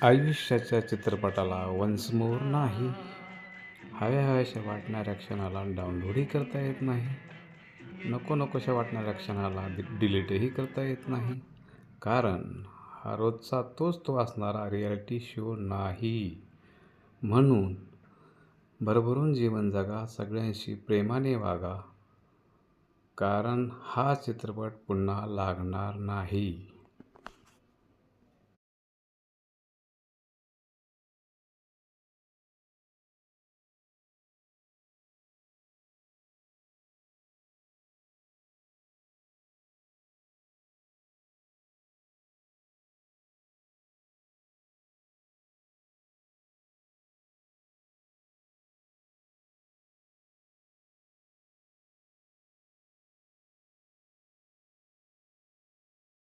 आयुष्याच्या चित्रपटाला once more नाही. हव्या-हव्याशा वाटणाऱ्या क्षणाला डाउनलोडही करता येत नाही. नको-नकोशा वाटणाऱ्या क्षणाला डिलीटही करता येत नाही. कारण हा रोजचा तोच तो असणारा रिॲलिटी शो नाही. म्हणून भरभरून जीवन जगा, सगळ्यांशी प्रेमाने वागा. कारण हा चित्रपट पुन्हा लागणार नाही.